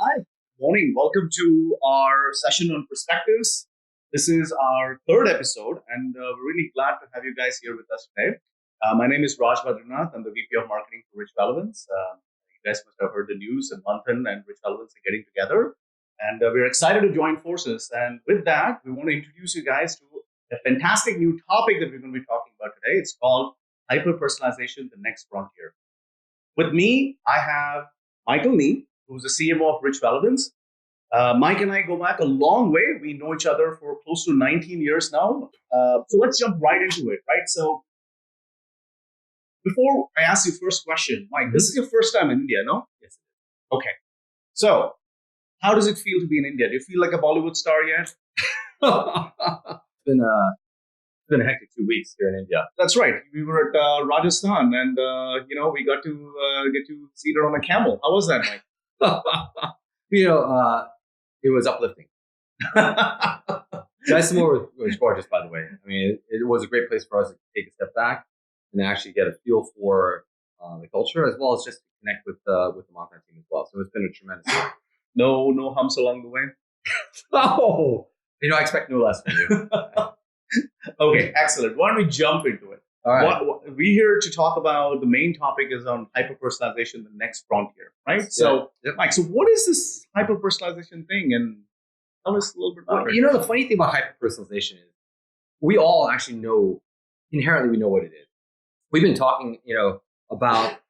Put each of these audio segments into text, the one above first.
Hi, morning. Welcome to our session on perspectives. This is our third episode, and we're really glad to have you guys here with us today. My name is Raj Badarinath. I'm the VP of Marketing for Rich Relevance. You guys must have heard the news, and Manthan and Rich Relevance are getting together, and we're excited to join forces. And with that, we want to introduce you guys to a fantastic new topic that we're going to be talking about today. It's called Hyper-Personalization, the Next Frontier. With me, I have Michael Nee, who's the CMO of Rich Relevance. Mike and I go back a long way. We know each other for close to 19 years now. So let's jump right into it, right? So before I ask you first question, Mike, this is your first time in India, no? Yes. Okay. So how does it feel to be in India? Do you feel like a Bollywood star yet? It's been a hectic 2 weeks here in India. That's right. We were at Rajasthan, and we got to get to seat on a camel. How was that, Mike? It was uplifting. Jaisalmer was gorgeous, by the way. I mean, it was a great place for us to take a step back and actually get a feel for the culture, as well as just to connect with the Manthan team as well. So it's been a tremendous time. No humps along the way? Oh, I expect no less from you. Okay, excellent. Why don't we jump into it? All right. We're here to talk about the main topic is on hyper-personalization, the next frontier, right? So, Mike, so what is this hyper-personalization thing? And tell us a little bit about it. The funny thing about hyper-personalization is we all actually know, inherently we know what it is. We've been talking, about,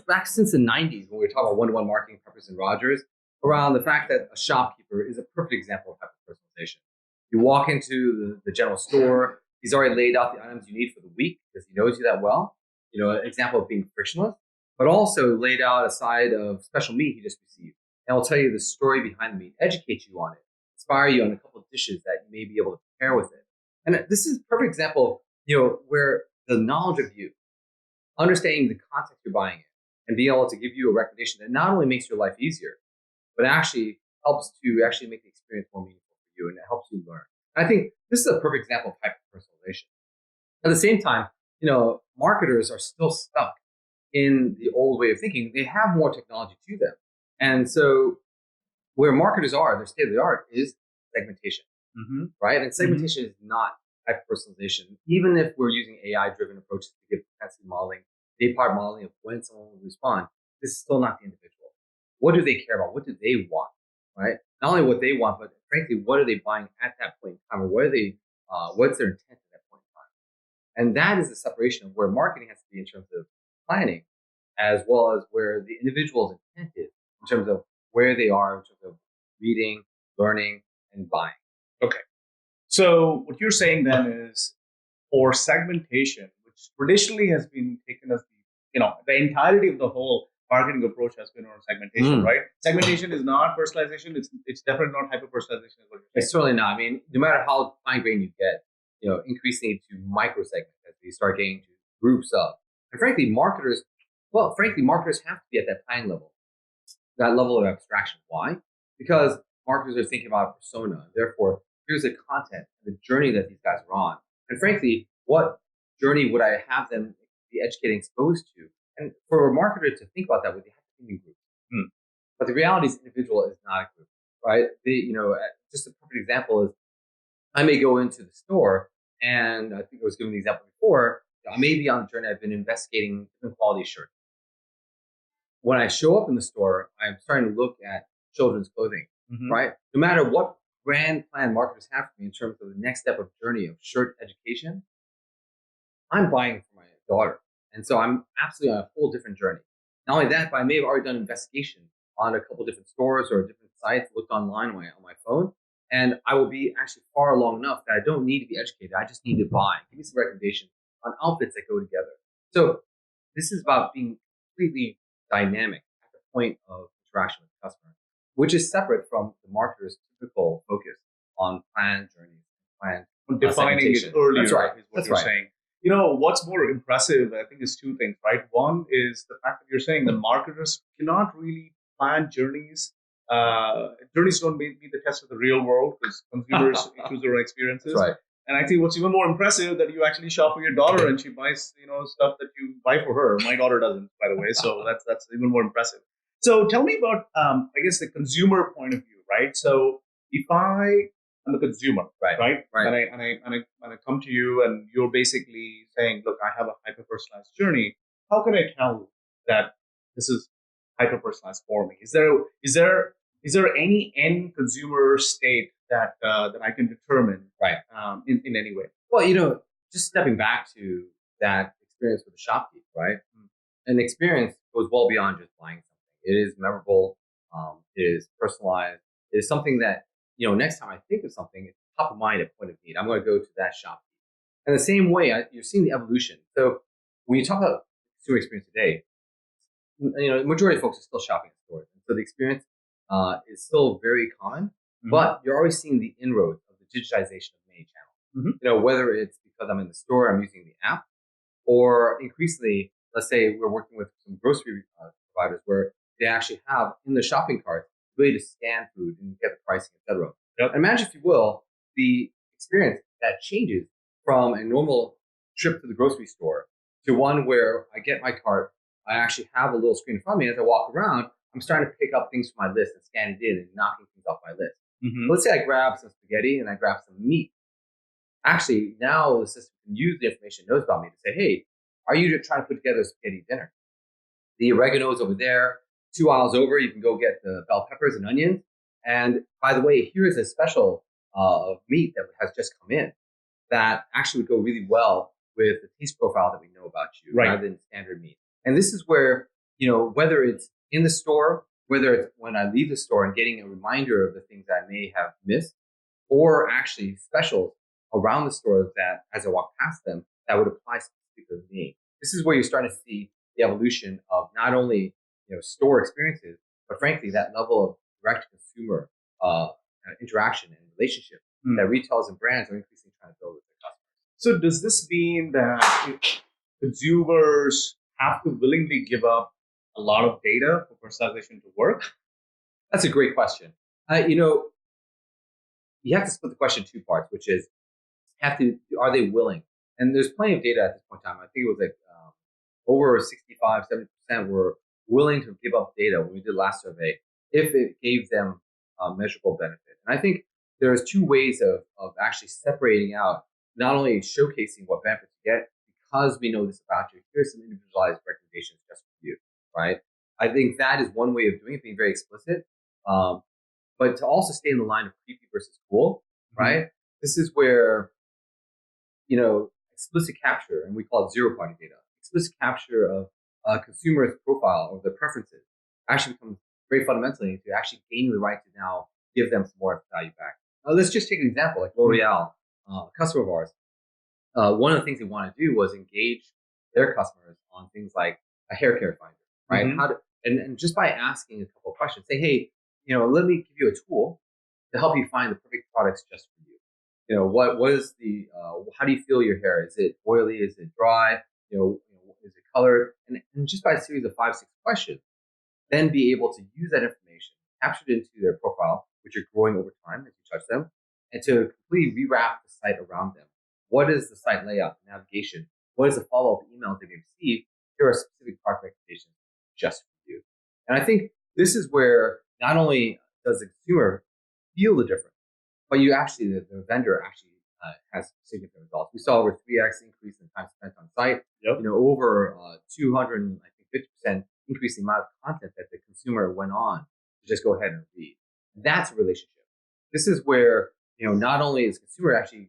back since the 90s when we were talking about one-to-one marketing, Peppers and Rogers, around the fact that a shopkeeper is a perfect example of hyper-personalization. You walk into the general store, he's already laid out the items you need for the week because he knows you that well. An example of being frictionless, but also laid out a side of special meat he just received. And I'll tell you the story behind the meat, educate you on it, inspire you on a couple of dishes that you may be able to prepare with it. And this is a perfect example of, where the knowledge of you, understanding the context you're buying it, and being able to give you a recommendation that not only makes your life easier, but actually helps to actually make the experience more meaningful for you, and it helps you learn. And I think this is a perfect example of hyper-personalization. At the same time, marketers are still stuck in the old way of thinking. They have more technology to them. And so where marketers are, their state of the art is segmentation, right? And segmentation is not hyper-personalization. Even if we're using AI-driven approaches to give propensity modeling, day part modeling of when someone will respond, this is still not the individual. What do they care about? What do they want, right? Not only what they want, but frankly, what are they buying at that point in time? Or what's their intent at that point in time? And that is the separation of where marketing has to be in terms of planning, as well as where the individual's intent is in terms of where they are in terms of reading, learning, and buying. Okay. So what you're saying then is for segmentation, which traditionally has been taken as the entirety of the whole marketing approach has been on segmentation, right? Segmentation is not personalization. It's definitely not hyper-personalization. It's certainly not. I mean, no matter how fine-grained you get, increasingly to micro segments as we start getting to groups of. And frankly, marketers have to be at that planning level, that level of abstraction. Why? Because marketers are thinking about a persona. Therefore, here's the content, the journey that these guys are on. And frankly, what journey would I have them be educated, exposed to? And for a marketer to think about that, they have to think in groups. But the reality is, individual is not a group, right? Just a perfect example is, I may go into the store, and I think I was giving the example before. I may be on the journey. I've been investigating different quality shirts. When I show up in the store, I'm starting to look at children's clothing, right? No matter what grand plan marketers have for me in terms of the next step of journey of shirt education, I'm buying for my daughter. And so I'm absolutely on a whole different journey. Not only that, but I may have already done investigation on a couple of different stores or different sites, looked online on my phone, and I will be actually far along enough that I don't need to be educated. I just need to buy. Give me some recommendations on outfits that go together. So this is about being completely dynamic at the point of interaction with the customer, which is separate from the marketer's typical focus on plan journeys, plan defining it earlier. That's right. Is what you're saying. What's more impressive, I think, is two things, right? One is the fact that you're saying that marketers cannot really plan journeys. Journeys don't meet the test of the real world because consumers choose their own experiences. That's right. And I think what's even more impressive that you actually shop for your daughter and she buys, stuff that you buy for her. My daughter doesn't, by the way. So that's even more impressive. So tell me about, I guess, the consumer point of view, right? So if I am a consumer, Right. right, Right. and I come to you and you're basically saying, look, I have a hyper personalized journey. How can I tell that this is hyper personalized for me? Is there any end consumer state that I can determine, Right. in any way? Well, just stepping back to that experience with the shopkeep, right? An experience goes well beyond just buying something. It is memorable. It is personalized. It is something that, next time I think of something, it's top of mind at point of need. I'm going to go to that shop. And the same way, you're seeing the evolution. So when you talk about consumer experience today, the majority of folks are still shopping at stores. And so the experience is still very common, but you're always seeing the inroads of the digitization of many channels. Whether it's because I'm in the store, I'm using the app, or increasingly, let's say we're working with some grocery providers where they actually have in the shopping cart ability to scan food and get the pricing, etc. Yep. Imagine, if you will, the experience that changes from a normal trip to the grocery store to one where I get my cart, I actually have a little screen in front of me. As I walk around, I'm starting to pick up things from my list and scan it in and knocking things off my list. Let's say I grab some spaghetti and I grab some meat. Actually, now the system can use the information it knows about me to say, hey, are you trying to put together a spaghetti dinner? The oregano is over there. 2 aisles over, you can go get the bell peppers and onions. And by the way, here is a special meat that has just come in that actually would go really well with the taste profile that we know about you, Right, rather than standard meat. And this is where, whether it's in the store, whether it's when I leave the store and getting a reminder of the things that I may have missed, or actually specials around the store that as I walk past them, that would apply specifically to me. This is where you're starting to see the evolution of not only store experiences, but frankly that level of direct to consumer interaction and relationship that retailers and brands are increasingly trying to build with their customers. So does this mean that consumers have to willingly give up a lot of data for personalization to work? That's a great question. You have to split the question in two parts, which is are they willing? And there's plenty of data at this point in time. I think it was like over 65, 70% were willing to give up data when we did last survey if it gave them measurable benefit. And I think there's two ways of actually separating out, not only showcasing what benefits you get, because we know this about you, here's some individualized recommendations just for you, right? I think that is one way of doing it, being very explicit. But to also stay in the line of creepy versus cool, right? This is where, explicit capture, and we call it zero-party data, explicit capture of a consumer's profile or their preferences actually becomes very fundamentally to actually gain the right to now give them some more value back. Now, let's just take an example like L'Oreal, a customer of ours. One of the things they want to do was engage their customers on things like a hair care finder, right? And just by asking a couple of questions, say, hey, let me give you a tool to help you find the perfect products just for you. What is how do you feel your hair? Is it oily? Is it dry? Is it colored? And just by a series of 5-6 questions, then be able to use that information, capture it into their profile, which are growing over time as you touch them, and to completely rewrap the site around them. What is the site layout, navigation? What is the follow-up email they may receive? Here are specific product recommendations just for you. And I think this is where not only does the consumer feel the difference, but you actually, the vendor actually has significant results. We saw over 3x increase in time spent on site, over 250% increase in the amount of content that the consumer went on to just go ahead and read. That's a relationship. This is where, not only is the consumer actually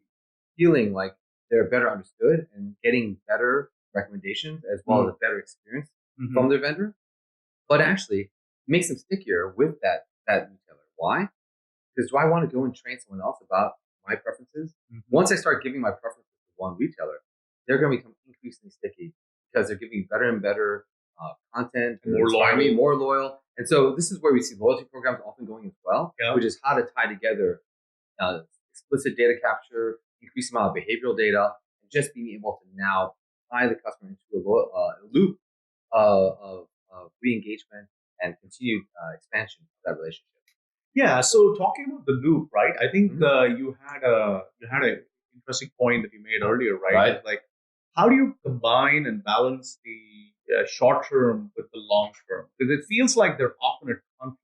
feeling like they're better understood and getting better recommendations as well as a better experience from their vendor, but actually makes them stickier with that retailer. Why? Because do I want to go and train someone else about my preferences? Once I start giving my preferences to one retailer, they're going to become increasingly sticky because they're giving better and better content, more loyal. And so this is where we see loyalty programs often going as well, which is how to tie together explicit data capture, increase the amount of behavioral data, and just being able to now tie the customer into a loop of re-engagement and continued expansion of that relationship. Yeah. So talking about the loop, right? I think you had an interesting point that you made earlier, right? Like, how do you combine and balance the short term with the long term? Because it feels like they're often at conflict,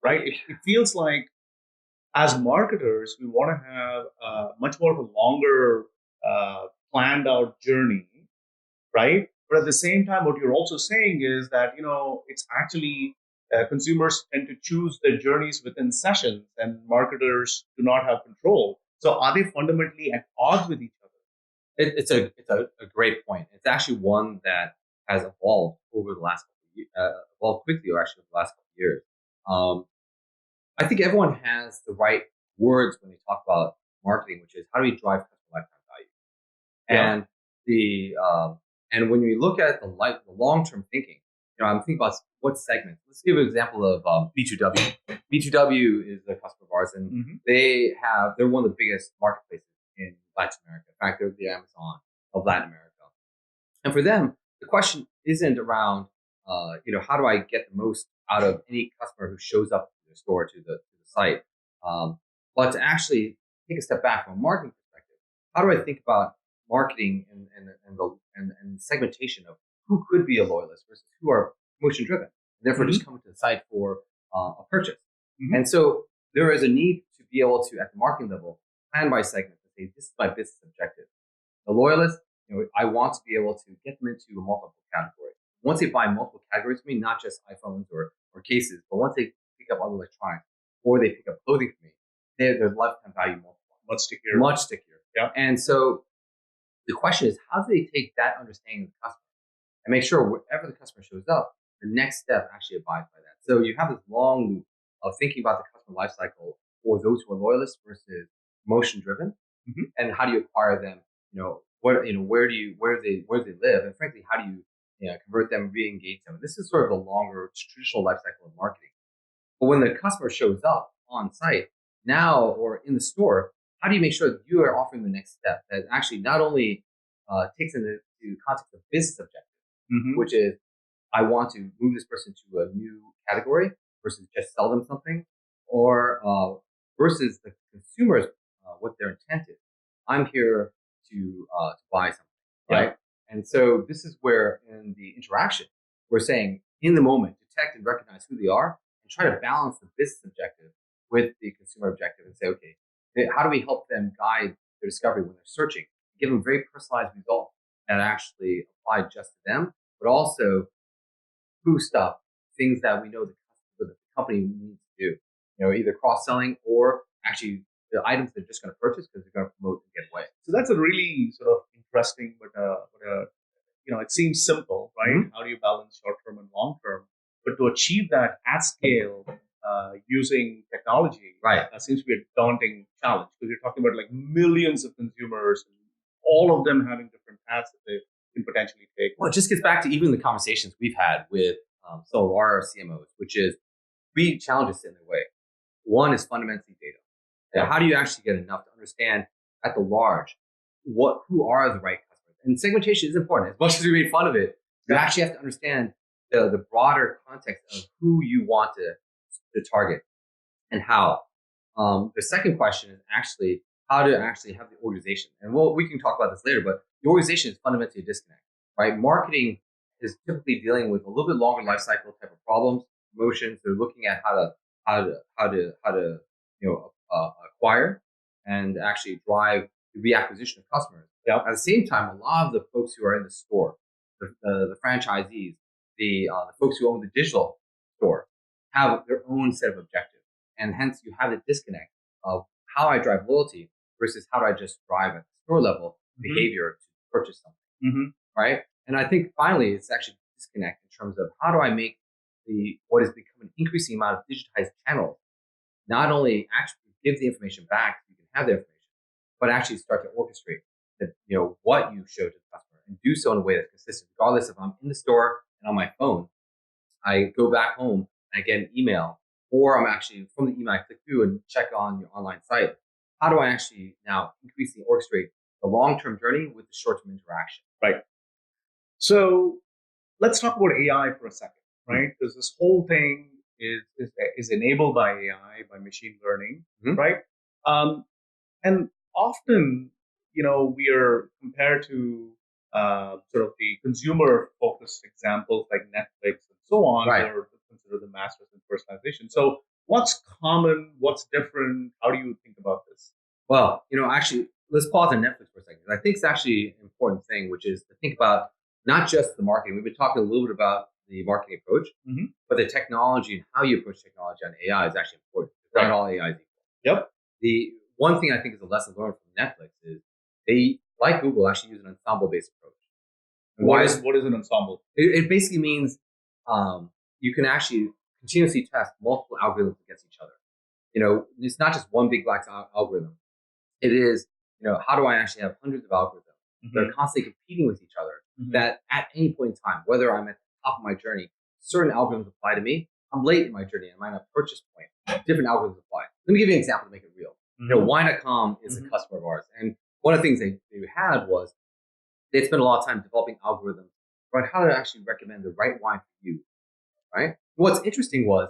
right? It feels like as marketers, we want to have much more of a longer planned out journey, right? But at the same time, what you're also saying is that it's actually consumers tend to choose their journeys within sessions, and marketers do not have control. So are they fundamentally at odds with each other? It's a great point. It's actually one that has evolved over the last couple of years, evolved quickly, or actually over the last couple of years. Um, I think everyone has the right words when they talk about marketing, which is how do we drive customer lifetime value? Yeah. And and when we look at the long term thinking, I'm thinking about what segments. Let's give an example of B2W. B2W is a customer of ours, and they're one of the biggest marketplaces in Latin America. In fact, they're the Amazon of Latin America. And for them, the question isn't around, how do I get the most out of any customer who shows up to the store, to the site, but to actually take a step back from a marketing perspective. How do I think about marketing and segmentation of who could be a loyalist versus who are promotion driven, and therefore just coming to the site for a purchase. And so there is a need to be able to, at the marketing level, plan by segment to say, this is my business objective. The loyalist, I want to be able to get them into multiple categories. Once they buy multiple categories from me, not just iPhones or cases, but once they pick up other electronics or they pick up clothing from me, their lifetime value multiplies. Much stickier. Much stickier. Yeah. And so the question is, how do they take that understanding of the customer and make sure wherever the customer shows up, the next step actually abides by that? So you have this long loop of thinking about the customer life cycle for those who are loyalists versus emotion driven, and how do you acquire them? Where do they live, and frankly, how do you convert them, re-engage them? This is sort of a longer traditional life cycle of marketing. But when the customer shows up on site now or in the store, how do you make sure that you are offering the next step that actually not only takes into context of business objective, which is I want to move this person to a new category versus just sell them something, or versus the consumers, what their intent is. I'm here to buy something, right? And so this is where in the interaction, we're saying in the moment, detect and recognize who they are and try to balance the business objective with the consumer objective and say, okay, how do we help them guide their discovery when they're searching? Give them very personalized results that actually apply just to them, but also boost up things that we know the company needs to do, either cross-selling or actually the items they're just going to purchase because they're going to promote and get away. So that's a really sort of interesting, but it seems simple, right? How do you balance short term and long term? But to achieve that at scale using technology, right, seems to be a daunting challenge because you're talking about like millions of consumers, and all of them having different paths that they can potentially take. Well, it just gets back to even the conversations we've had with some of our CMOs, which is three challenges in their way. One is fundamentally data. Yeah. How do you actually get enough to understand at the large who are the right customers? And segmentation is important. As much as we made fun of it, you actually have to understand the broader context of who you want to target and how. The second question is actually how to actually have the organization. And we can talk about this later, but the organization is fundamentally a disconnect, right? Marketing is typically dealing with a little bit longer life cycle type of problems, emotions. They're looking at how to acquire and actually drive the reacquisition of customers. Yep. At the same time, a lot of the folks who are in the store, the franchisees, the folks who own the digital store, have their own set of objectives, and hence you have a disconnect of how I drive loyalty versus how do I just drive at the store level behavior to purchase something, right? And I think finally it's actually a disconnect in terms of how do I make what has become an increasing amount of digitized channels not only actually give the information back, so you can have the information, but actually start to orchestrate what you show to the customer and do so in a way that's consistent, regardless if I'm in the store and on my phone. I go back home and I get an email, or I'm actually from the email I click through and check on your online site. How do I actually now increasingly orchestrate the long-term journey with the short-term interaction? Right. So let's talk about AI for a second, right? Because this whole thing is enabled by AI, by machine learning, right? And often, we are compared to sort of the consumer-focused examples like Netflix and so on Right. were considered the masters in personalization. So, what's common? What's different? How do you think about this? Well, actually, let's pause on Netflix for a second. I think it's actually an important thing, which is to think about not just the marketing. We've been talking a little bit about the marketing approach, but the technology and how you approach technology on AI is actually important. Not all AI is equal. Yep. The one thing I think is a lesson learned from Netflix is they, like Google, actually use an ensemble-based approach. And what is an ensemble? It basically means you can actually continuously test multiple algorithms against each other. It's not just one big black algorithm. It is, how do I actually have hundreds of algorithms that are constantly competing with each other that at any point in time, whether I'm at the top of my journey, certain algorithms apply to me. I'm late in my journey. I'm at a purchase point. Different algorithms apply. Let me give you an example to make it real. Wine.com is a customer of ours. And one of the things they had was they spent a lot of time developing algorithms about how to actually recommend the right wine for you, right? What's interesting was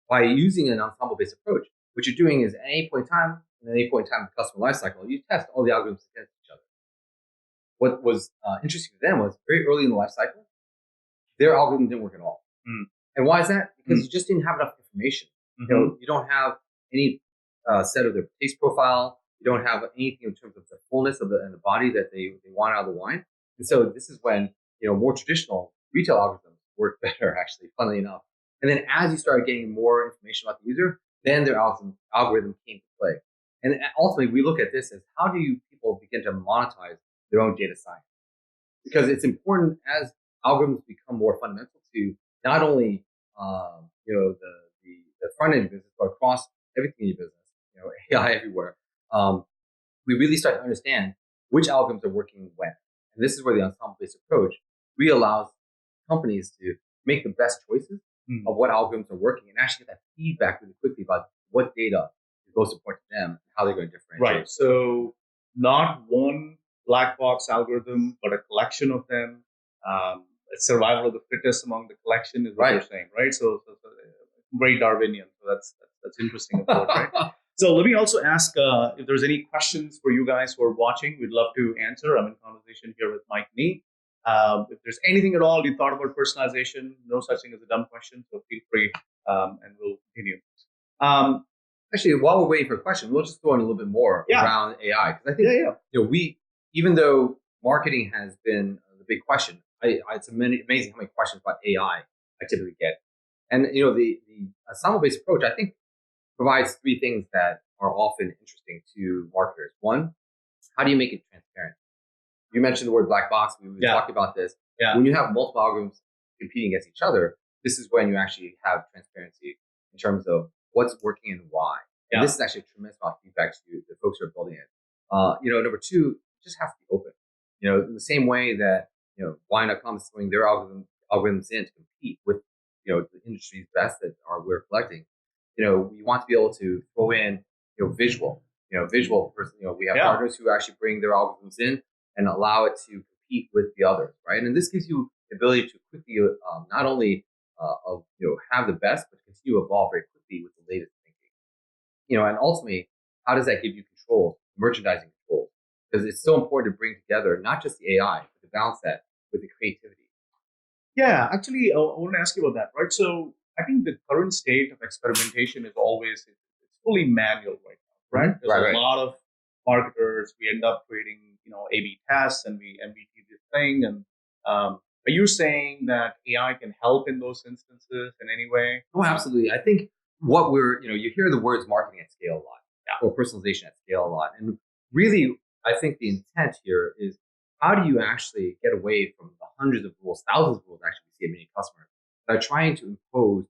by using an ensemble-based approach, what you're doing is at any point in time, in the customer lifecycle, you test all the algorithms against each other. What was interesting to them was very early in the life cycle, their algorithm didn't work at all. And why is that? Because you just didn't have enough information. You don't have any set of their taste profile. You don't have anything in terms of the fullness of the body that they want out of the wine. And so this is when more traditional retail algorithms work better, actually, funnily enough. And then as you start getting more information about the user, then their algorithm came to play. And ultimately, we look at this as how do people begin to monetize their own data science? Because it's important as algorithms become more fundamental to not only the front end of business, but across everything in your business, AI everywhere. We really start to understand which algorithms are working when. And this is where the ensemble-based approach really allows companies to make the best choices of what algorithms are working and actually get that feedback really quickly about what data is most important to them and how they're going to differentiate. Right. So not one black box algorithm, but a collection of them. Survival of the fittest among the collection is what you're saying, right? So very Darwinian. So that's interesting approach, right? So let me also ask if there's any questions for you guys who are watching. We'd love to answer. I'm in conversation here with Mike Nee. If there's anything at all you thought about personalization, no such thing as a dumb question. So feel free, and we'll continue. Actually, while we're waiting for a question, we'll just throw in a little bit more around AI because I think we, even though marketing has been the big question, it's amazing how many questions about AI I typically get. And the ensemble-based approach, I think, provides three things that are often interesting to marketers. One, how do you make it transparent? You mentioned the word black box. We were talking about this. Yeah. When you have multiple algorithms competing against each other, this is when you actually have transparency in terms of what's working and why. And this is actually a tremendous amount of feedback to the folks who are building it. Number two, it just has to be open. In the same way that Wine.com is throwing their algorithms in to compete with the industry's best that we're collecting. We want to be able to throw in visual. We have partners who actually bring their algorithms in and allow it to compete with the others, right? And this gives you the ability to quickly not only have the best, but continue to evolve very quickly with the latest thinking. And ultimately, how does that give you control, merchandising control? Because it's so important to bring together not just the AI, but to balance that with the creativity. Yeah, actually, I want to ask you about that, right? So I think the current state of experimentation is always it's fully manual right now, right? There's a lot of marketers. We end up creating A/B tests and we MVP this thing. And are you saying that AI can help in those instances in any way? Oh, absolutely. I think what you hear the words marketing at scale a lot, or personalization at scale a lot, and really, I think the intent here is how do you actually get away from the hundreds of rules, thousands of rules actually we see at many customers that are trying to impose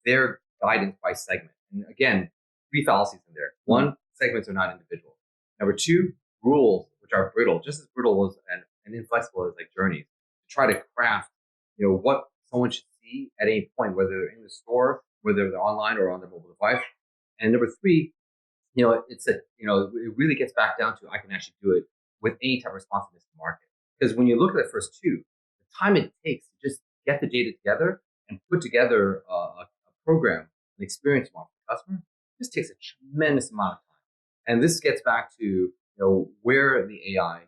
their guidance by segment. And again, three fallacies in there. One, segments are not individual. Number two, rules, which are brittle, just as brittle as and inflexible as like journeys, to try to craft, what someone should see at any point, whether they're in the store, whether they're online or on their mobile device. And number three, it really gets back down to I can actually do it with any type of responsiveness in the market. Because when you look at the first two, the time it takes to just get the data together and put together a program, an experience model for the customer, just takes a tremendous amount of time. And this gets back to where the AI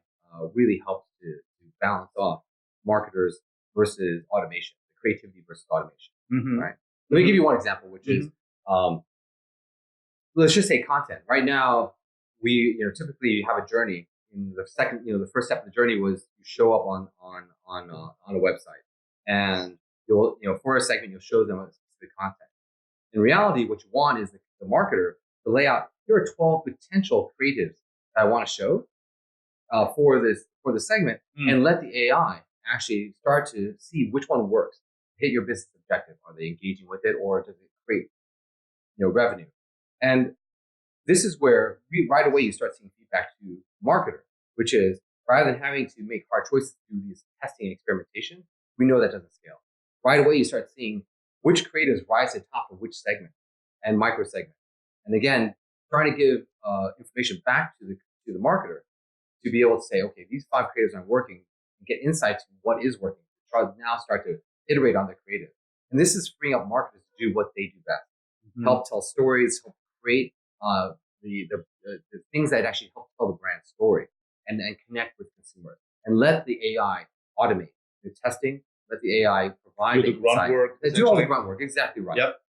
really helps to balance off marketers versus automation, the creativity versus automation, Mm-hmm. right? Let me give you one example, which is, let's just say content. Right now, we typically have a journey. In the second, the first step of the journey was you show up on a website, and you'll for a segment you'll show them a specific content. In reality, what you want is the marketer to lay out, here are 12 potential creatives that I want to show for the segment, and let the AI actually start to see which one works, hit your business objective. Are they engaging with it, or does it create revenue? And this is where right away you start seeing feedback to the marketer, which is, rather than having to make hard choices to do these testing and experimentation, we know that doesn't scale. Right away you start seeing which creatives rise to the top of which segment and micro segment. And again, trying to give information back to the marketer to be able to say, okay, these 5 creatives aren't working, and get insight to what is working. Now start to iterate on the creative. And this is freeing up marketers to do what they do best. Help tell stories, help create the things that actually help tell the brand story and connect with consumers. And let the AI automate the testing, let the AI provide do the groundwork. Do all the groundwork, exactly right. Yep.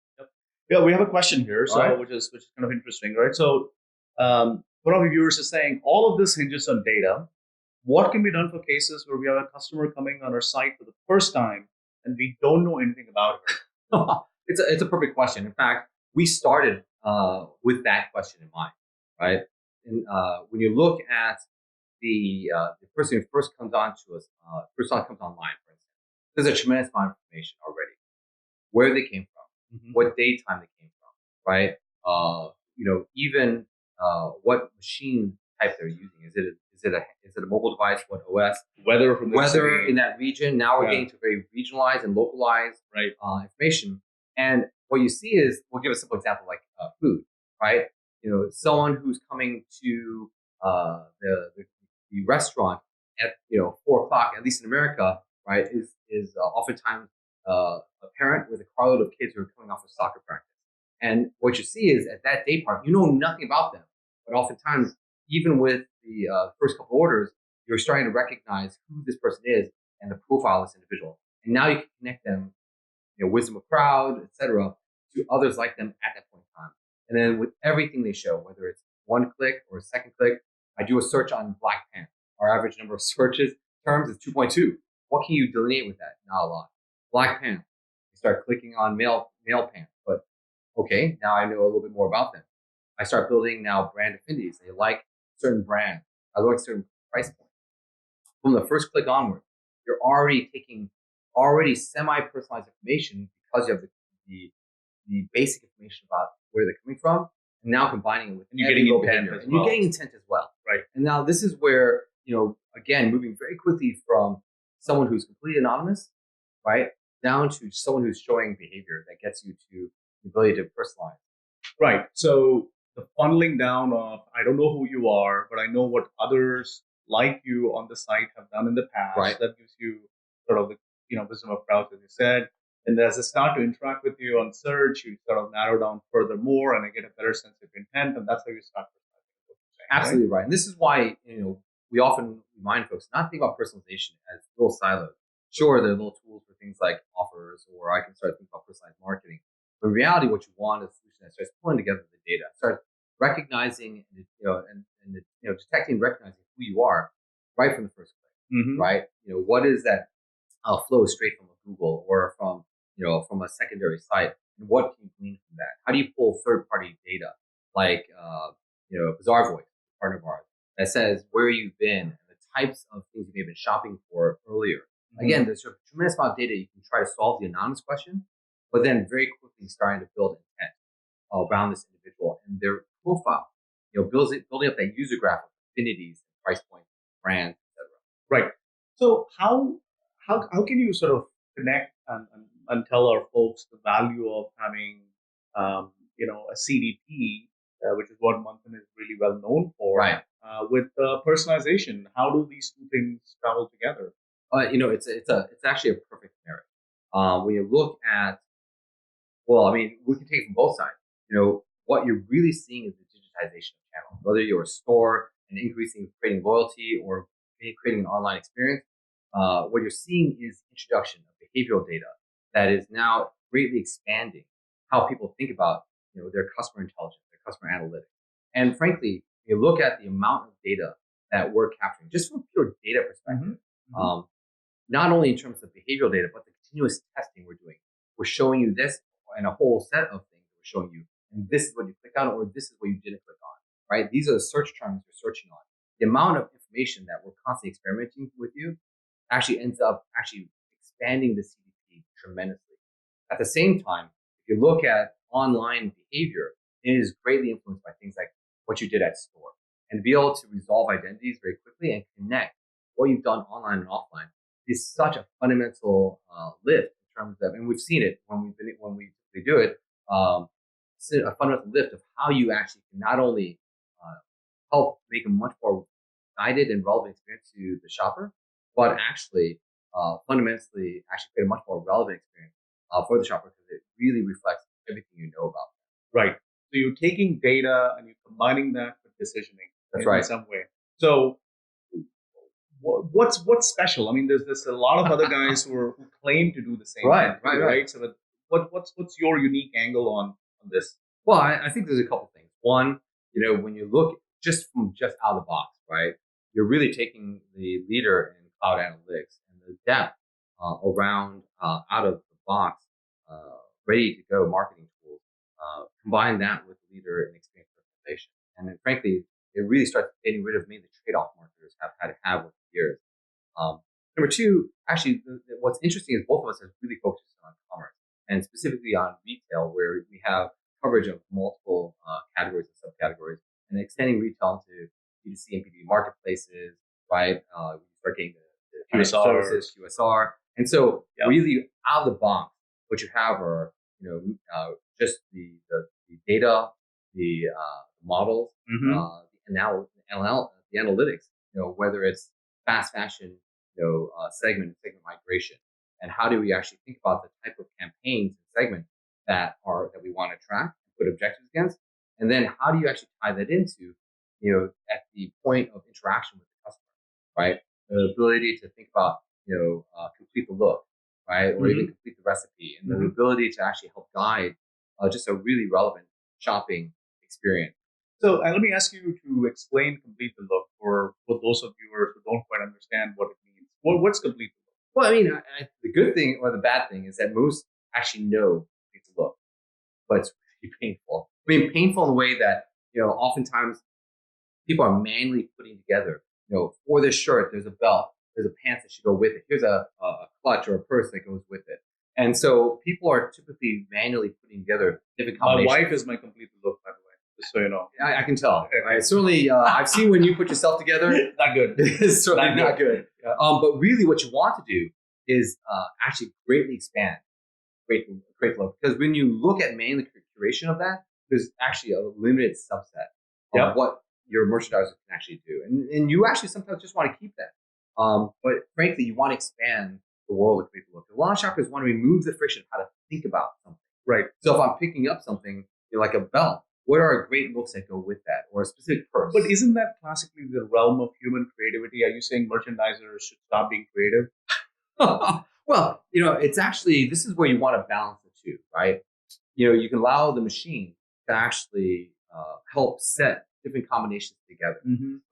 Yeah, we have a question here, which is kind of interesting, right? So one of the viewers is saying, all of this hinges on data. What can be done for cases where we have a customer coming on our site for the first time and we don't know anything about her? It's a perfect question. In fact, we started with that question in mind, right? And when you look at the person who first comes on to us, first time comes online, for instance, there's a tremendous amount of information already. Where they came from, what daytime they came from, right? Even what machine type they're using. Is it a mobile device? What OS? Weather from weather in that region. Now we're getting to very regionalized and localized information. And what you see is, we'll give a simple example like food, right? Someone who's coming to the restaurant at 4 o'clock, at least in America, right, is oftentimes a parent with a carload of kids who are coming off of soccer practice. And what you see is, at that day part, you know nothing about them, but oftentimes, even with the first couple orders, you're starting to recognize who this person is and the profile of this individual. And now you can connect them, wisdom of crowd, etc., to others like them at that point in time. And then with everything they show, whether it's 1 click or a second click, I do a search on black pants. Our average number of searches terms is 2.2. What can you delineate with that? Not a lot. Black pants. You start clicking on male pants, but okay, now I know a little bit more about them. I start building now brand affinities. They like certain brands. I like certain price points. From the first click onward, you're already taking semi-personalized information, because you have the basic information about where they're coming from, and now combining it with you're getting intent as well. You're getting intent as well. Right. And now this is where, again, moving very quickly from someone who's completely anonymous, right, down to someone who's showing behavior that gets you to the ability to personalize. Right. So the funneling down of, I don't know who you are, but I know what others like you on the site have done in the past. Right. That gives you sort of the wisdom of crowds, as you said. And as I start to interact with you on search, you sort of narrow down furthermore, and I get a better sense of intent, and that's how you start. Absolutely right. And this is why we often remind folks not to think about personalization as little silos. Sure, there are little tools for things like offers, or I can start thinking about personalized marketing. But in reality, what you want is a solution that starts pulling together the data, starts recognizing and detecting and recognizing who you are right from the first click. Right? What is that flow straight from a Google or from a secondary site, and what can you glean from that? How do you pull third-party data like Bazaar Voice, partner of ours, that says where you've been and the types of things you may have been shopping for earlier? Again, there's a tremendous amount of data. You can try to solve the anonymous question, but then very quickly starting to build intent around this individual and their profile. Building up that user graph of affinities, price points, brands, etc. Right. So how can you sort of connect and tell our folks the value of having a CDP, which is what Manthan is really well known for, right? With personalization? How do these two things travel together? It's actually a perfect marriage. When you look at, we can take it from both sides. What you're really seeing is the digitization of channels. Whether you're a store and creating loyalty, or creating an online experience, what you're seeing is introduction of behavioral data that is now greatly expanding how people think about their customer intelligence, their customer analytics. And frankly, you look at the amount of data that we're capturing, just from a pure data perspective, not only in terms of behavioral data, but the continuous testing we're doing. We're showing you this and a whole set of things we're showing you. And this is what you clicked on, or this is what you didn't click on, right? These are the search terms we're searching on. The amount of information that we're constantly experimenting with you actually ends up expanding the CDP tremendously. At the same time, if you look at online behavior, it is greatly influenced by things like what you did at store, and be able to resolve identities very quickly and connect what you've done online and offline is such a fundamental lift in terms of, and we've seen it when we do it, a fundamental lift of how you actually can not only help make a much more guided and relevant experience to the shopper, but actually fundamentally actually create a much more relevant experience for the shopper, because it really reflects everything you know about them. Right. So you're taking data and you're combining that with decisioning. That's right. In some way. So what's special? I mean, there's a lot of other guys who claim to do the same thing. Right. So what's your unique angle on this? Well, I think there's a couple things. One, when you look just out of the box, right, you're really taking the leader in cloud analytics and the depth around out of the box, ready to go marketing tools. Combine that with the leader in experience personalization, and then frankly, it really starts getting rid of many of the trade-off marketers have had to have with the years. Number two, actually, what's interesting is both of us have really focused on commerce, and specifically on retail, where we have coverage of multiple categories and subcategories, and extending retail to B2C and B2B marketplaces, right? We start getting the QSR services, QSR. And so really out of the box, what you have are, just the data, the models, the analytics, whether it's fast fashion, segment migration, and how do we actually think about the type of campaigns and segments that we want to track and put objectives against, and then how do you actually tie that into, at the point of interaction with the customer, right? The ability to think about, complete the look, right, or even complete the recipe, and the ability to actually help guide just a really relevant shopping experience. So let me ask you to explain complete the look for those of viewers who don't quite understand what it means. What's complete the look? Well, I mean, the good thing or the bad thing is that most actually know complete the look, but it's really painful. I mean, painful in the way that, oftentimes people are manually putting together, for this shirt, there's a belt, there's a pants that should go with it. Here's a clutch or a purse that goes with it. And so people are typically manually putting together different combinations. My wife is my complete look, by the way, just so you know. I can tell. Right? Certainly, I've seen when you put yourself together. Not good. It's certainly not good. Yeah. But really what you want to do is actually greatly expand great look. Because when you look at mainly curation of that, there's actually a limited subset of what your merchandiser can actually do. And you actually sometimes just want to keep that. But frankly, you want to expand the world of creative look. A lot of shoppers want to remove the friction of how to think about something. Right. So if I'm picking up something like a belt, what are great looks that go with that, or a specific purse? But isn't that classically the realm of human creativity? Are you saying merchandisers should stop being creative? Well, it's actually, this is where you want to balance the two, right? You can allow the machine to actually help set different combinations together.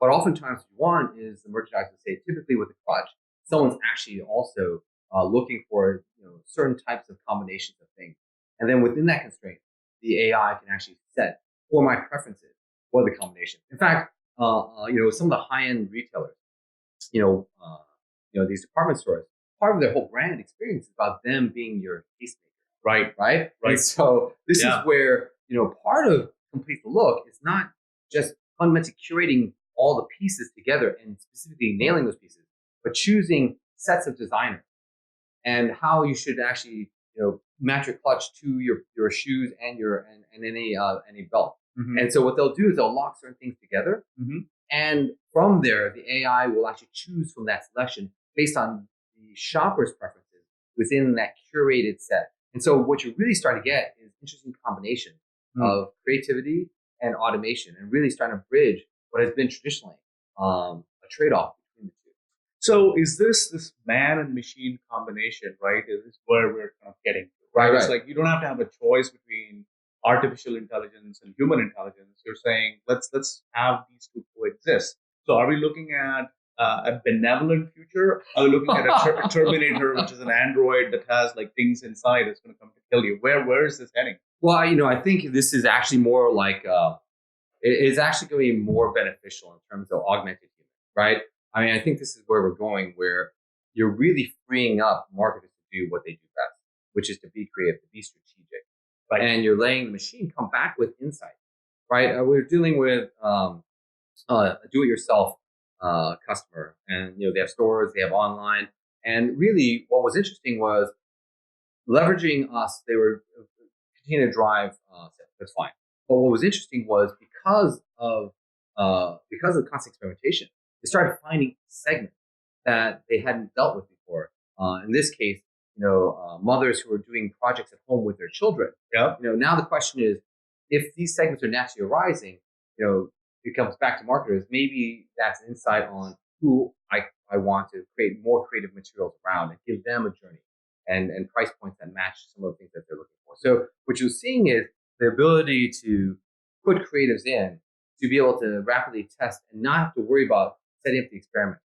But oftentimes what you want is the merchandiser to say, typically with a clutch, someone's actually also looking for certain types of combinations of things. And then within that constraint, the AI can actually set for my preferences for the combination. In fact, some of the high-end retailers, these department stores, part of their whole brand experience is about them being your tastemaker. Right. And so this is where, part of complete the look is not just fundamentally curating all the pieces together and specifically nailing those pieces, but choosing sets of designers and how you should actually, match your clutch to your shoes and any belt. And so what they'll do is they'll lock certain things together. And from there, the AI will actually choose from that selection based on the shopper's preferences within that curated set. And so what you really start to get is interesting combinations of creativity and automation, and really starting to bridge what has been traditionally a trade-off between the two. So is this man and machine combination, right? Is this where we're kind of getting to, Right, right? It's right. like you don't have to have a choice between artificial intelligence and human intelligence. You're saying let's have these two coexist. So are we looking at a benevolent future? Are we looking at a Terminator, which is an android that has like things inside that's going to come to kill you? Where is this heading? Well, I think this is actually more like it's actually going to be more beneficial in terms of augmented human, right? I mean, I think this is where we're going, where you're really freeing up marketers to do what they do best, which is to be creative, to be strategic, Right. and you're letting the machine come back with insight, right? We're dealing with a do-it-yourself customer, and they have stores, they have online, and really, what was interesting was leveraging us. They were continue to drive sales. That's fine. But what was interesting was because of constant experimentation, they started finding segments that they hadn't dealt with before. In this case, mothers who are doing projects at home with their children. Yeah. Now the question is, if these segments are naturally arising, it comes back to marketers. Maybe that's an insight on who I want to create more creative materials around and give them a journey and price points that match some of the things that they're looking for. So what you're seeing is the ability to put creatives in to be able to rapidly test and not have to worry about setting up the experiment.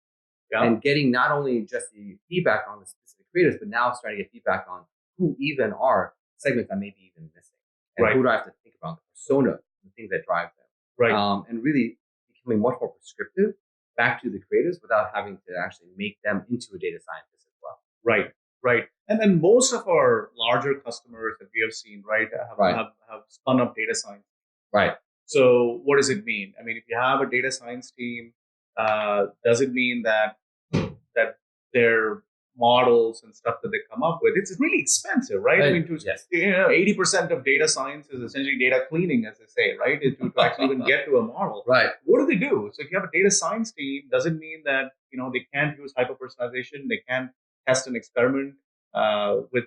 Yeah. And getting not only just the feedback on the specific creatives, but now starting to get feedback on who even are segments that may be even missing. And Right. who do I have to think about, the persona, the things that drive them. Right. And really becoming much more prescriptive back to the creatives without having to actually make them into a data scientist as well. Right. Right. And then most of our larger customers that we have seen, right, have spun up data science. Right. So what does it mean? I mean, if you have a data science team, does it mean that their models and stuff that they come up with, it's really expensive, right? I mean, Yes. 80% of data science is essentially data cleaning, as they say, right? To actually even get to a model. Right. What do they do? So if you have a data science team, does it mean that they can't use hyper-personalization? They can't test an experiment with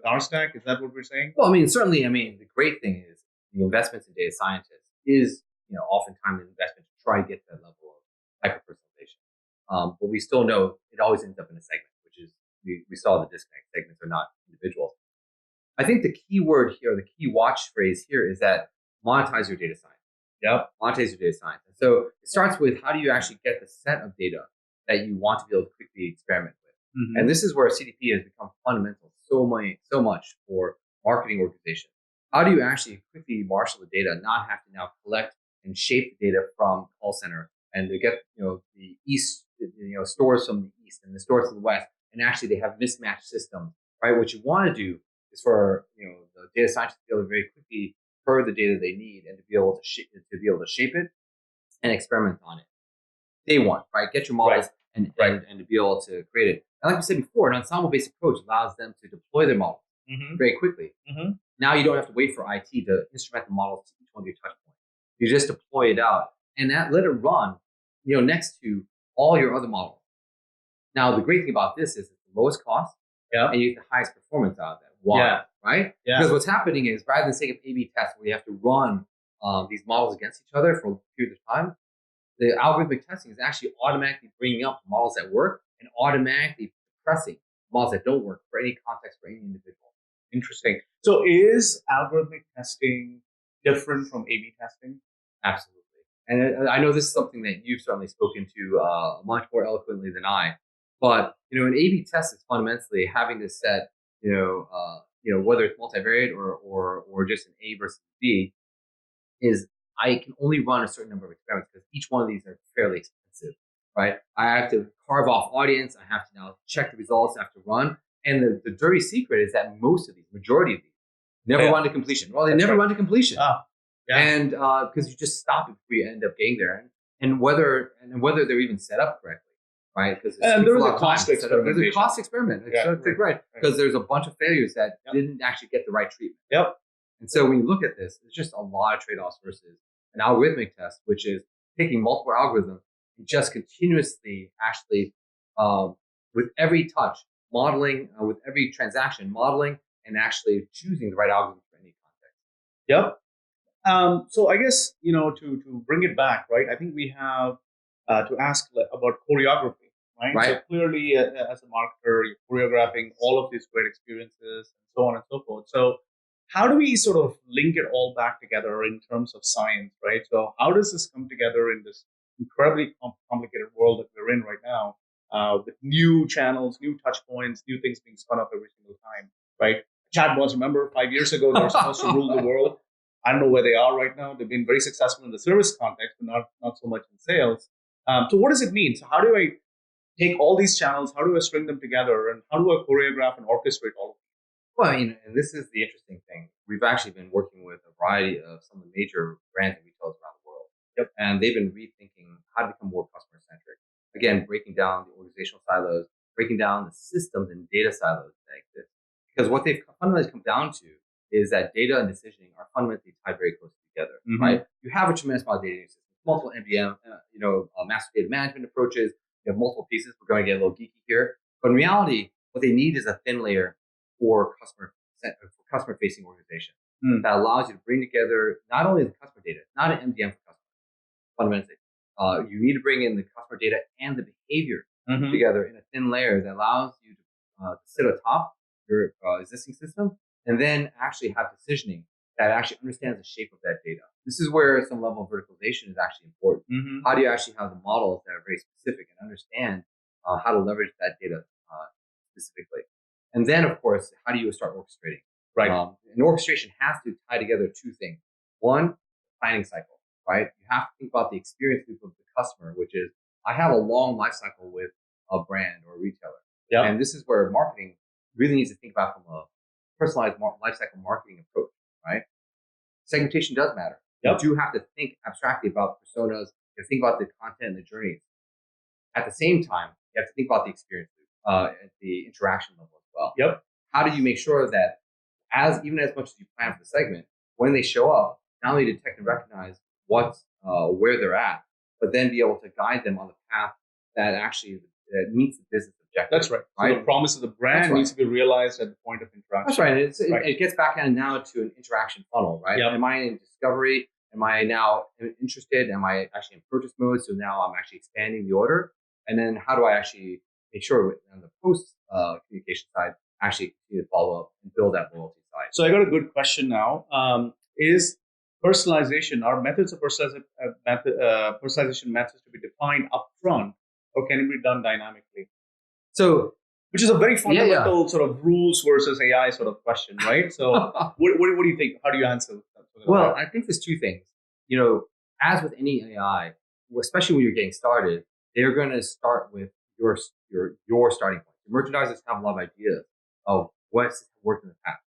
our stack? Is that what we're saying? Well, I mean, certainly. I mean, the great thing is the investments in data scientists is oftentimes an investment to try to get to that level of hyper-personalization. But we still know it always ends up in a segment, which is we saw the disconnect. Segments are not individuals. I think the key word here, the key watch phrase here, is that monetize your data science. Yeah. Monetize your data science. And so it starts with, how do you actually get the set of data that you want to be able to quickly experiment with? Mm-hmm. And this is where CDP has become fundamental so much for marketing organizations. How do you actually quickly marshal the data, not have to now collect and shape the data from call center and to get the east stores from the east and the stores from the west, and actually they have mismatched systems, right? What you want to do is for the data scientists to be able to very quickly per the data they need and to be able to shape it and experiment on it. Day one, right? Get your models and to be able to create it. And like we said before, an ensemble-based approach allows them to deploy their models very quickly. Mm-hmm. Now you don't have to wait for IT to instrument the models to each one of your touch points. You just deploy it out and let it run, next to all your other models. Now the great thing about this is it's the lowest cost, and you get the highest performance out of that. Why? Yeah. Right? Yeah. Because what's happening is, rather than setting up A/B tests where you have to run these models against each other for a period of time, the algorithmic testing is actually automatically bringing up the models that work and automatically suppressing models that don't work for any context for any individual. Interesting. So is algorithmic testing different from A/B testing? Absolutely. And I know this is something that you've certainly spoken to much more eloquently than I. But an A/B test is fundamentally having to set whether it's multivariate or just an A versus B, is I can only run a certain number of experiments because each one of these are fairly expensive, right? I have to carve off audience. I have to now check the results. I have to run. And the dirty secret is that majority of these, never run to completion. Well, they never run to completion. And because you just stop it before you end up getting there, and whether they're even set up correctly, right? Because there's a cost experiment. There's a cost experiment, right? Because there's a bunch of failures that didn't actually get the right treatment. Yep. And so when you look at this, there's just a lot of trade-offs versus an algorithmic test, which is taking multiple algorithms and just continuously actually with every touch modeling, with every transaction modeling, and actually choosing the right algorithm for any context. Yep. So I guess, to bring it back, right, I think we have to ask about choreography, right? So clearly, as a marketer, you're choreographing all of these great experiences and so on and so forth. So how do we sort of link it all back together in terms of science, right? So how does this come together in this incredibly complicated world that we're in right now, with new channels, new touch points, new things being spun up every single time, right? Chatbots, remember 5 years ago, they were supposed to rule the world. I don't know where they are right now. They've been very successful in the service context, but not so much in sales. So what does it mean? So how do I take all these channels? How do I string them together? And how do I choreograph and orchestrate all of them? Well, I mean, and this is the interesting thing. We've actually been working with a variety of some of the major brands and retailers around the world. Yep. And they've been rethinking how to become more customer centric. Again, breaking down the organizational silos, breaking down the systems and data silos that exist. Because what they've fundamentally come down to is that data and decisioning are fundamentally tied very closely together, right? You have a tremendous amount of data in your system, multiple MDM, master data management approaches. You have multiple pieces. We're going to get a little geeky here. But in reality, what they need is a thin layer for customer facing organization that allows you to bring together not only the customer data, not an MDM for customers, fundamentally. You need to bring in the customer data and the behavior together in a thin layer that allows you to sit atop your existing system and then actually have decisioning that actually understands the shape of that data. This is where some level of verticalization is actually important. How do you actually have the models that are very specific and understand how to leverage that data specifically? And then, of course, how do you start orchestrating? Right. And orchestration has to tie together two things. One, planning cycle, right? You have to think about the experience loop of the customer, which is I have a long life cycle with a brand or a retailer. Yep. And this is where marketing really needs to think about from a personalized life cycle marketing approach, right? Segmentation does matter. Yep. You do have to think abstractly about personas. You have to think about the content and the journeys. At the same time, you have to think about the experience loop, at the interaction level as well. Yep. How do you make sure that even as much as you plan for the segment, when they show up, not only detect and recognize where they're at, but then be able to guide them on the path that actually meets the business objective. That's right. So the promise of the brand needs to be realized at the point of interaction. That's right. It gets back in now to an interaction funnel, right? Yep. Am I in discovery? Am I now interested? Am I actually in purchase mode? So now I'm actually expanding the order. And then how do I actually make sure on the post communication side, actually continue to follow up and build that loyalty side? So I got a good question now. Is personalization, our methods of personalization methods to be defined upfront, or can it be done dynamically? So, which is a very fundamental sort of rules versus AI sort of question, right? So what do you think? How do you answer that? Well, I think there's two things. As with any AI, especially when you're getting started, they're going to start with your starting point. The merchandisers have a lot of ideas of what's worked in the past.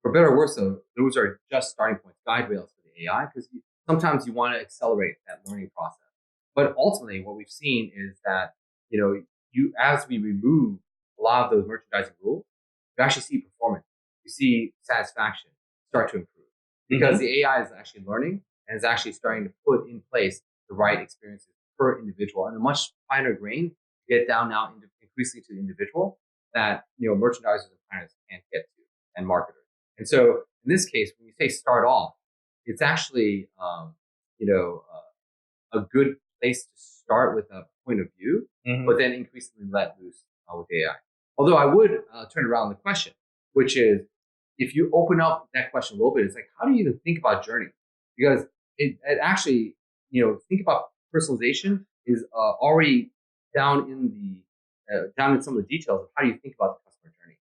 For better or worse, though, those are just starting points, guide rails for the AI, because sometimes you want to accelerate that learning process. But ultimately, what we've seen is that as we remove a lot of those merchandising rules, you actually see performance, you see satisfaction start to improve because the AI is actually learning and is actually starting to put in place the right experiences per individual and a much finer grain to get down now increasingly to the individual that merchandisers and planners can't get to, and marketers. And so in this case, when you say start off, it's actually a good place to start with a point of view, but then increasingly let loose with AI. Although I would turn around the question, which is, if you open up that question a little bit, it's like, how do you even think about journey? Because it actually, think about personalization is already down in some of the details of how do you think about the customer journey.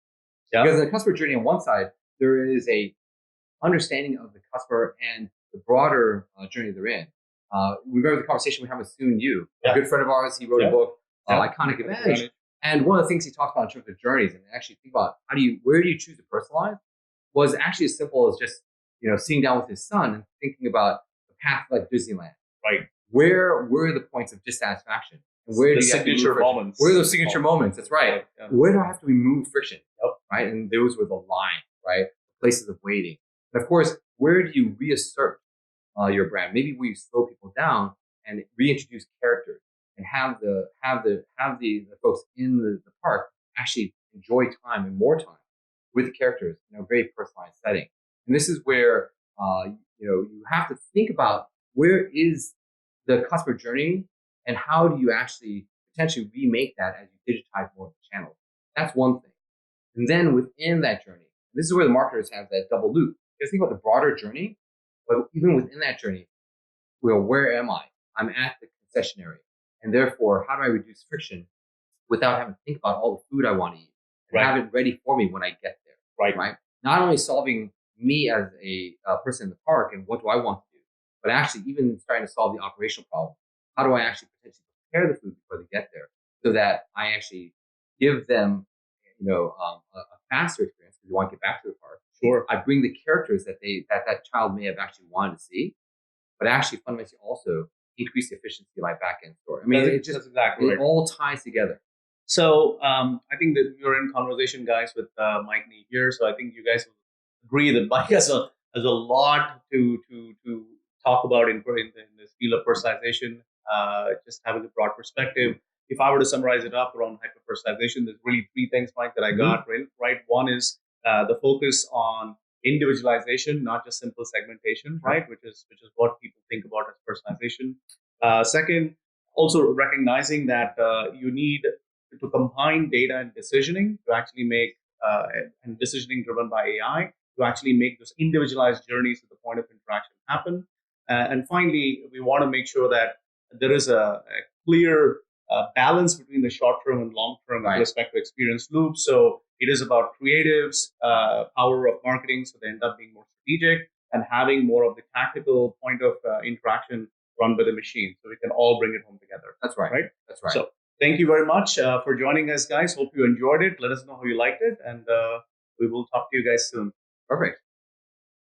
Yeah. Because in the customer journey on one side, there is a understanding of the customer and the broader journey they're in. Remember the conversation we had with Soon Yu, a good friend of ours. He wrote a book, Iconic Advantage. And one of the things he talked about in terms of journeys and actually think about where do you choose to personalize was actually as simple as just, sitting down with his son and thinking about the path like Disneyland. Right. Where were the points of dissatisfaction? And where do you signature moments? Where are those signature moments? That's right. Yeah. Where do I have to remove friction? Yep. Right. And those were the line, right? Places of waiting. And of course, where do you reassert your brand? Maybe where you slow people down and reintroduce characters and have the folks in the park actually enjoy time and more time with the characters in a very personalized setting. And this is where you have to think about where is the customer journey and how do you actually potentially remake that as you digitize more of the channels. That's one thing. And then within that journey, this is where the marketers have that double loop. Just think about the broader journey, but even within that journey, well, where am I? I'm at the concessionary. And therefore, how do I reduce friction without having to think about all the food I want to eat and have it ready for me when I get there? Right. Not only solving me as a person in the park and what do I want to do, but actually even starting to solve the operational problem. How do I actually potentially prepare the food before they get there so that I actually give them, a faster experience because they want to get back to the park. Sure. I bring the characters that that child may have actually wanted to see, but actually fundamentally also increase the efficiency of my back end store. I mean, that's exactly it all ties together. So I think that we were in conversation, guys, with Mike Nee here. So I think you guys will agree that Mike has a lot to talk about in this field of personalization. Just having a broad perspective. If I were to summarize it up around hyper personalization, there's really three things, Mike, that I got right. One is the focus on individualization, not just simple segmentation, right? Which is what people think about as personalization. Second, also recognizing that you need to combine data and decisioning to actually make and decisioning driven by AI to actually make those individualized journeys at the point of interaction happen. And finally, we want to make sure that there is a clear balance between the short term and long term with respect to experience loops. So it is about creatives, power of marketing, so they end up being more strategic and having more of the tactical point of interaction run by the machine. So we can all bring it home together. That's right. That's right. So thank you very much for joining us, guys. Hope you enjoyed it. Let us know how you liked it, and we will talk to you guys soon. Perfect.